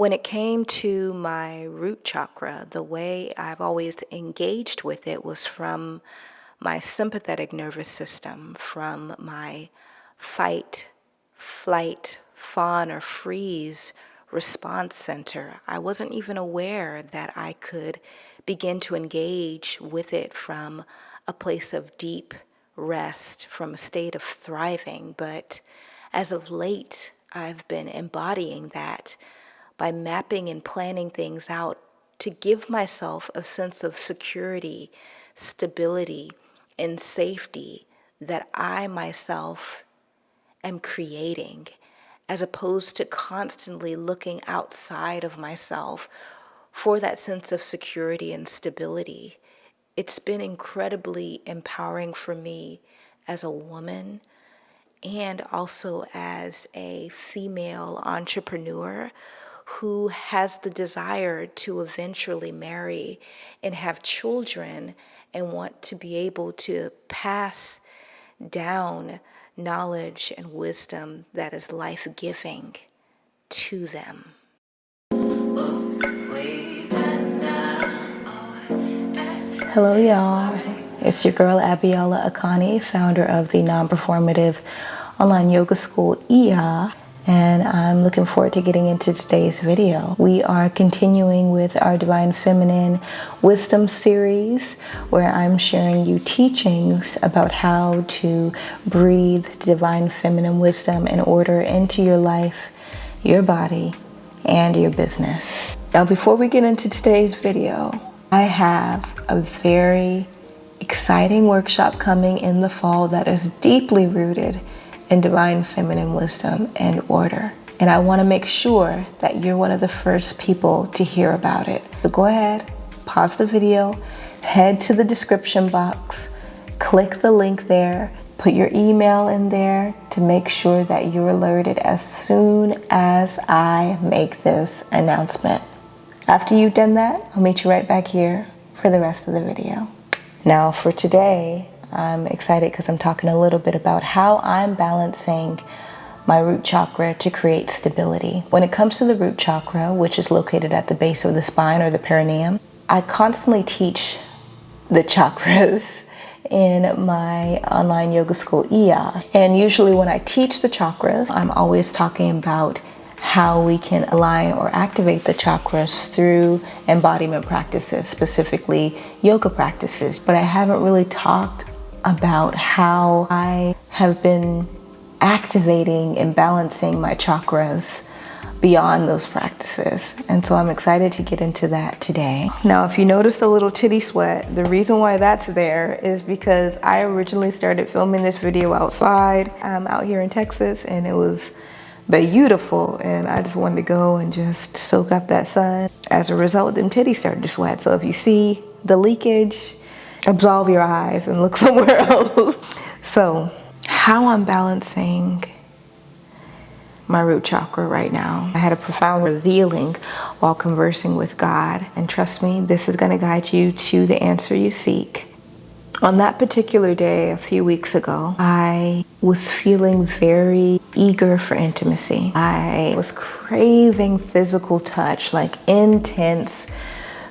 When it came to my root chakra, the way I've always engaged with it was from my sympathetic nervous system, from my fight, flight, fawn, or freeze response center. I wasn't even aware that I could begin to engage with it from a place of deep rest, from a state of thriving. But as of late, I've been embodying that by mapping and planning things out to give myself a sense of security, stability, and safety that I myself am creating, as opposed to constantly looking outside of myself for that sense of security and stability. It's been incredibly empowering for me as a woman and also as a female entrepreneur who has the desire to eventually marry and have children and want to be able to pass down knowledge and wisdom that is life-giving to them. Hello, y'all. It's your girl, Abiola Akani, founder of the non-performative online yoga school, iyaKIN, and I'm looking forward to getting into today's video. We are continuing with our Divine Feminine Wisdom series, where I'm sharing you teachings about how to breathe divine feminine wisdom and order into your life, your body, and your business. Now, before we get into today's video, I have a very exciting workshop coming in the fall that is deeply rooted in divine feminine wisdom and order. And I want to make sure that you're one of the first people to hear about it. So go ahead, pause the video, head to the description box, click the link there, put your email in there to make sure that you're alerted as soon as I make this announcement. After you've done that, I'll meet you right back here for the rest of the video. Now for today, I'm excited because I'm talking a little bit about how I'm balancing my root chakra to create stability. When it comes to the root chakra, which is located at the base of the spine or the perineum, I constantly teach the chakras in my online yoga school, iyaKIN. And usually when I teach the chakras, I'm always talking about how we can align or activate the chakras through embodiment practices, specifically yoga practices. But I haven't really talked about how I have been activating and balancing my chakras beyond those practices. And so I'm excited to get into that today. Now, if you notice the little titty sweat, the reason why that's there is because I originally started filming this video outside. I'm out here in Texas and it was beautiful, and I just wanted to go and just soak up that sun. As a result, them titties started to sweat. So if you see the leakage, absolve your eyes and look somewhere else. So how I'm balancing my root chakra right now. I had a profound revealing while conversing with God, and trust me, this is going to guide you to the answer you seek. On that particular day, a few weeks ago, I was feeling very eager for intimacy. I was craving physical touch, like intense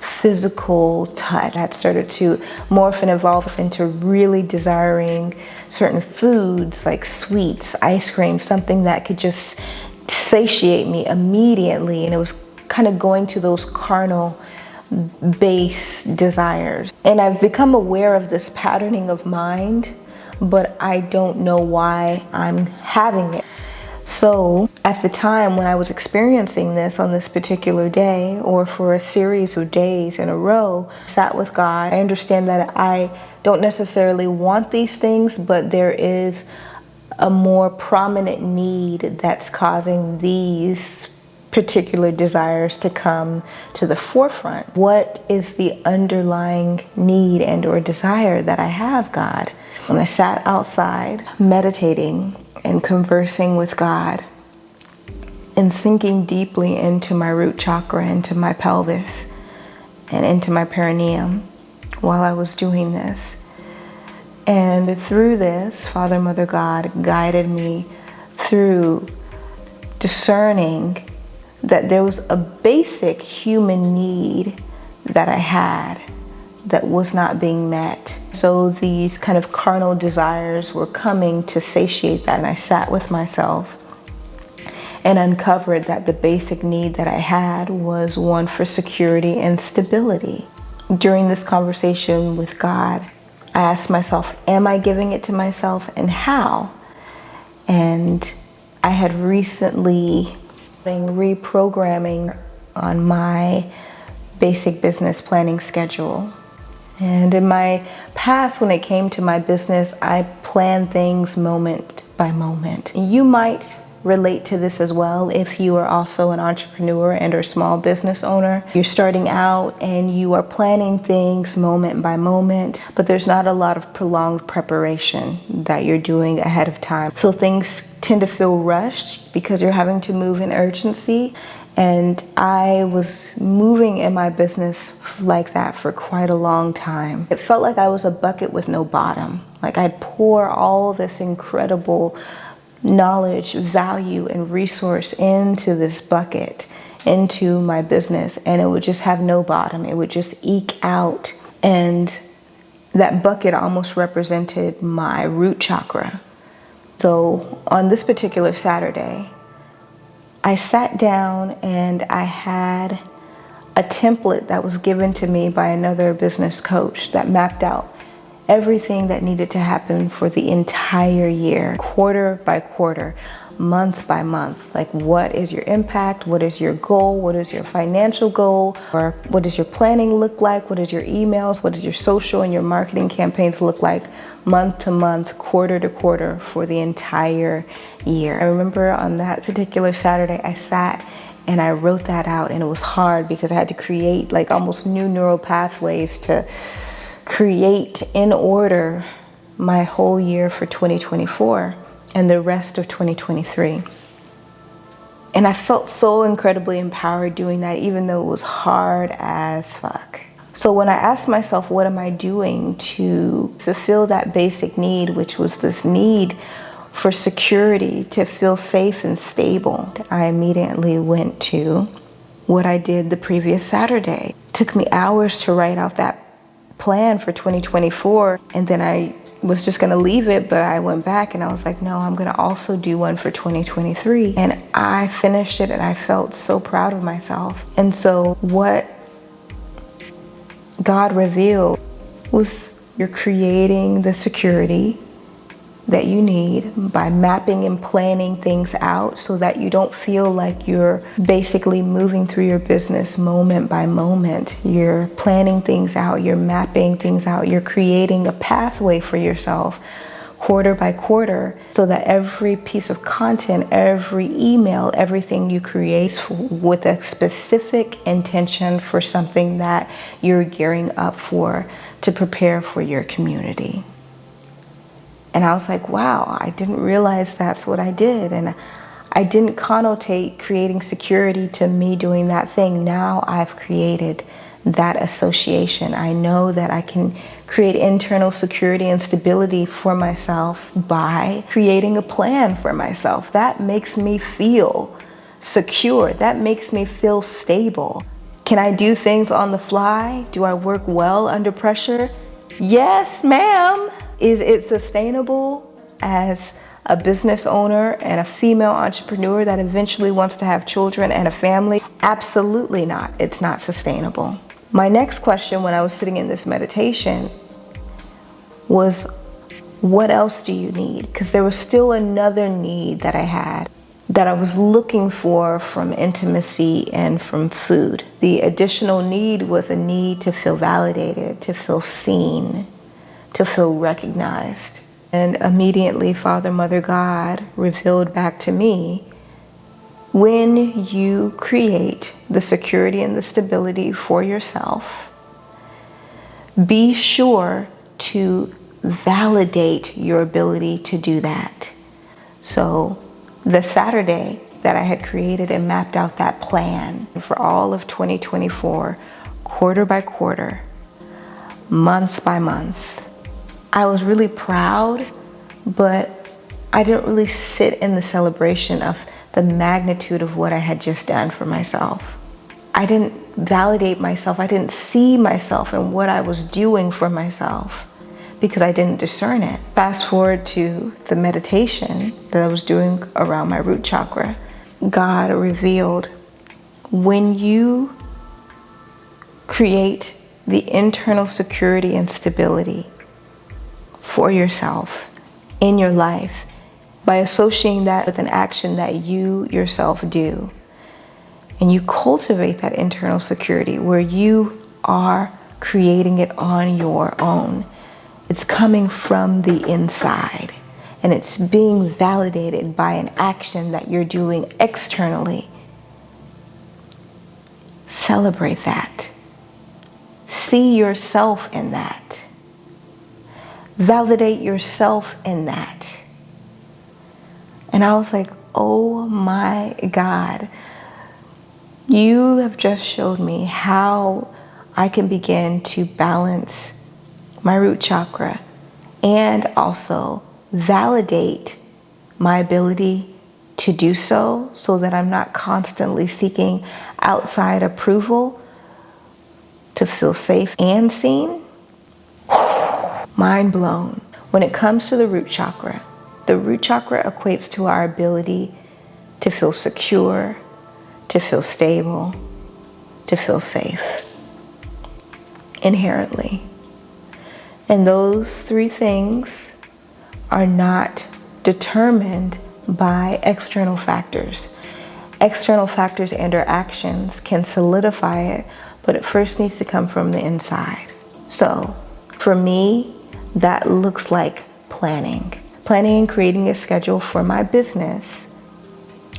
physical touch. I had started to morph and evolve into really desiring certain foods like sweets, ice cream, something that could just satiate me immediately. And it was kind of going to those carnal base desires. And I've become aware of this patterning of mind, but I don't know why I'm having it. So at the time when I was experiencing this on this particular day, or for a series of days in a row, I sat with God. I understand that I don't necessarily want these things, but there is a more prominent need that's causing these particular desires to come to the forefront. What is the underlying need and or desire that I have, God? When I sat outside meditating and conversing with God and sinking deeply into my root chakra, into my pelvis and into my perineum while I was doing this. And through this, Father, Mother, God guided me through discerning that there was a basic human need that I had that was not being met. So these kind of carnal desires were coming to satiate that, and I sat with myself and uncovered that the basic need that I had was one for security and stability. During this conversation with God, I asked myself, am I giving it to myself, and how? And I had recently been reprogramming on my basic business planning schedule. And in my past, when it came to my business, I planned things moment by moment. You might relate to this as well if you are also an entrepreneur and or small business owner. You're starting out and you are planning things moment by moment, but there's not a lot of prolonged preparation that you're doing ahead of time. So things tend to feel rushed because you're having to move in urgency. And I was moving in my business like that for quite a long time. It felt like I was a bucket with no bottom. Like I'd pour all this incredible knowledge, value, and resource into this bucket, into my business, and it would just have no bottom. It would just eke out. And that bucket almost represented my root chakra. So on this particular Saturday, I sat down and I had a template that was given to me by another business coach that mapped out everything that needed to happen for the entire year, quarter by quarter, month by month. Like, what is your impact? What is your goal? What is your financial goal? Or what does your planning look like? What is your emails? What does your social and your marketing campaigns look like month to month, quarter to quarter for the entire year? I remember on that particular Saturday, I sat and I wrote that out, and it was hard because I had to create like almost new neural pathways to create in order my whole year for 2024 and the rest of 2023. And I felt so incredibly empowered doing that, even though it was hard as fuck. So when I asked myself, what am I doing to fulfill that basic need, which was this need for security, to feel safe and stable, I immediately went to what I did the previous Saturday. It took me hours to write out that plan for 2024, and then I was just gonna leave it, but I went back and I was like, no, I'm gonna also do one for 2023. And I finished it and I felt so proud of myself. And so what God revealed was you're creating the security that you need by mapping and planning things out so that you don't feel like you're basically moving through your business moment by moment. You're planning things out, you're mapping things out, you're creating a pathway for yourself quarter by quarter so that every piece of content, every email, everything you create with a specific intention for something that you're gearing up for to prepare for your community. And I was like, wow, I didn't realize that's what I did. And I didn't connotate creating security to me doing that thing. Now I've created that association. I know that I can create internal security and stability for myself by creating a plan for myself. That makes me feel secure. That makes me feel stable. Can I do things on the fly? Do I work well under pressure? Yes, ma'am. Is it sustainable as a business owner and a female entrepreneur that eventually wants to have children and a family? Absolutely not. It's not sustainable. My next question when I was sitting in this meditation was, what else do you need? Because there was still another need that I had that I was looking for from intimacy and from food. The additional need was a need to feel validated, to feel seen, to feel recognized. And immediately Father, Mother, God revealed back to me, when you create the security and the stability for yourself, be sure to validate your ability to do that. So the Saturday that I had created and mapped out that plan for all of 2024, quarter by quarter, month by month, I was really proud, but I didn't really sit in the celebration of the magnitude of what I had just done for myself. I didn't validate myself. I didn't see myself in what I was doing for myself because I didn't discern it. Fast forward to the meditation that I was doing around my root chakra. God revealed, when you create the internal security and stability for yourself in your life by associating that with an action that you yourself do, and you cultivate that internal security where you are creating it on your own. It's coming from the inside, and it's being validated by an action that you're doing externally. Celebrate that. See yourself in that. Validate yourself in that. And I was like, oh my God, you have just showed me how I can begin to balance my root chakra and also validate my ability to do so that I'm not constantly seeking outside approval to feel safe and seen. Mind blown. When it comes to the root chakra equates to our ability to feel secure, to feel stable, to feel safe, inherently. And those three things are not determined by external factors. External factors and or actions can solidify it, but it first needs to come from the inside. So for me, that looks like planning and creating a schedule for my business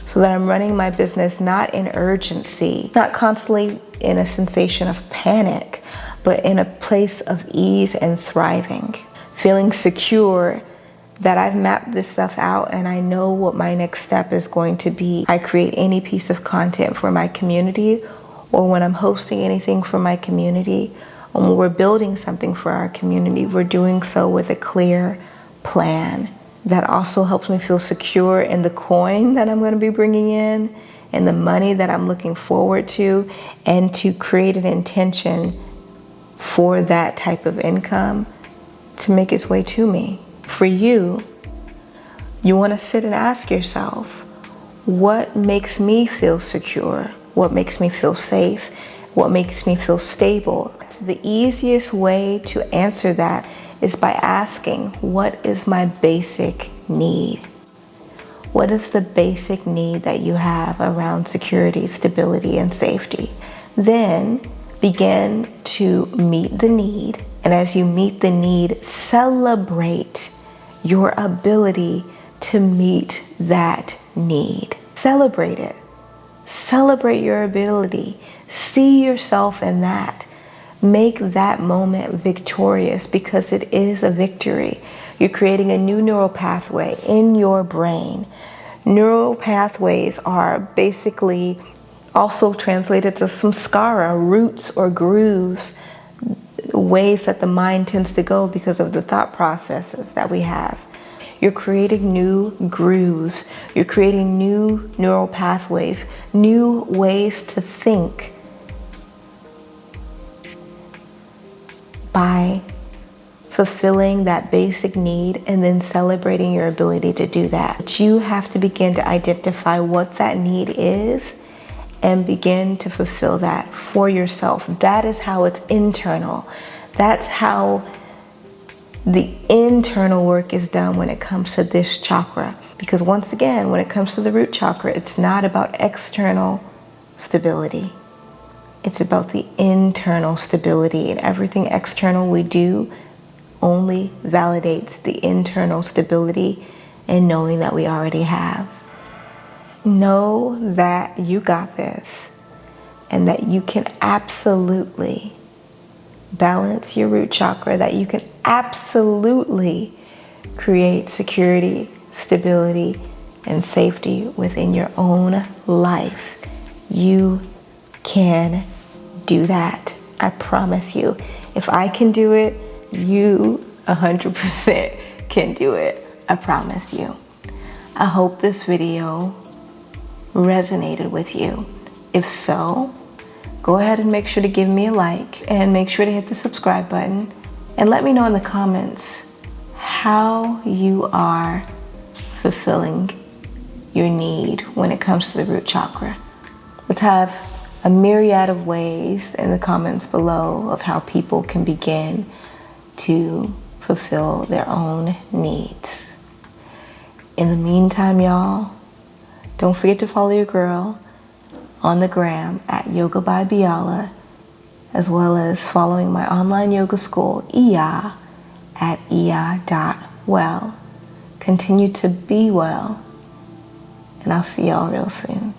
so that I'm running my business not in urgency, not constantly in a sensation of panic, but in a place of ease and thriving, feeling secure that I've mapped this stuff out and I know what my next step is going to be. I create any piece of content for my community, or when I'm hosting anything for my community, or when we're building something for our community, we're doing so with a clear plan that also helps me feel secure in the coin that I'm going to be bringing in and the money that I'm looking forward to, and to create an intention for that type of income to make its way to me. For you, you want to sit and ask yourself, what makes me feel secure? What makes me feel safe? What makes me feel stable? The easiest way to answer that is by asking, what is my basic need? What is the basic need that you have around security, stability, and safety? Then begin to meet the need. And as you meet the need, celebrate your ability to meet that need. Celebrate it. Celebrate your ability. See yourself in that. Make that moment victorious, because it is a victory. You're creating a new neural pathway in your brain. Neural pathways are basically also translated to samskara, roots or grooves, ways that the mind tends to go because of the thought processes that we have. You're creating new grooves. You're creating new neural pathways, new ways to think by fulfilling that basic need and then celebrating your ability to do that. But you have to begin to identify what that need is and begin to fulfill that for yourself. That is how it's internal. That's how the internal work is done when it comes to this chakra. Because once again, when it comes to the root chakra, it's not about external stability. It's about the internal stability, and everything external we do only validates the internal stability and knowing that we already have. Know that you got this, and that you can absolutely balance your root chakra, that you can absolutely create security, stability, and safety within your own life. You can do that. I promise you. If I can do it, you 100% can do it. I promise you. I hope this video resonated with you. If so, go ahead and make sure to give me a like and make sure to hit the subscribe button and let me know in the comments how you are fulfilling your need when it comes to the root chakra. Let's have a myriad of ways in the comments below of how people can begin to fulfill their own needs. In the meantime, y'all, don't forget to follow your girl on the gram at Yoga by Biala, as well as following my online yoga school, Iya, at iya.well. Continue to be well, and I'll see y'all real soon.